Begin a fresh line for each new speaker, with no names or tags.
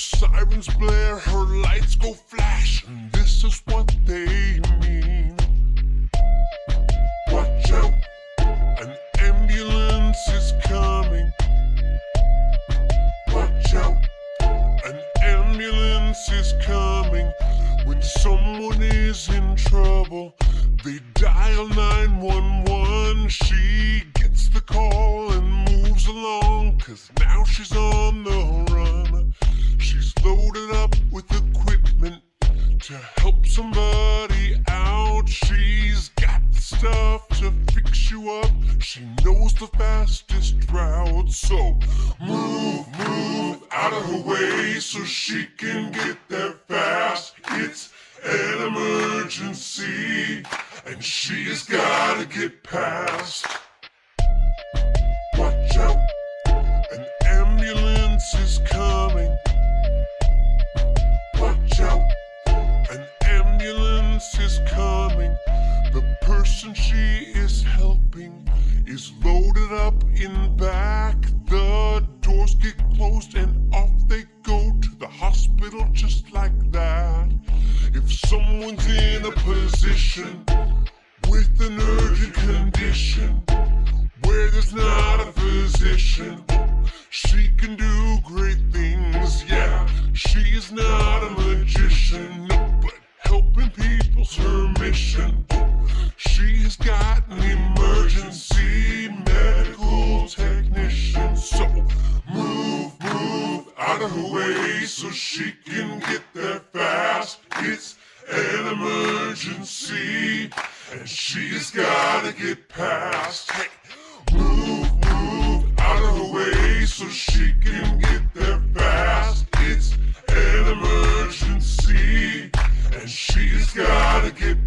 sirens blare, her lights go flash, and this is what they mean. Watch out, an ambulance is coming. Watch out, an ambulance is coming. When someone is in trouble, they dial 911. She gets the call and moves along, 'cause now she's on the run. She's loaded up with equipment to help somebody out. She's got the stuff to fix you up. She knows the fastest route. So move out of her way so she can get there fast. It's an emergency, and she's gotta get past. Watch out, an ambulance is coming. Watch out, an ambulance is coming. The person she is helping is loaded up in back. The doors get closed and off they go to the hospital just like that. If someone's in a position with an urgent condition where there's not a physician, she can do great things. Yeah, she is not a magician, but helping people's her mission. She has got an emergency medical technician. So move out of her way so she can get there fast. It's an emergency, and she's gotta get past. Hey, move out of her way so she can get there fast. It's an emergency, and she's gotta get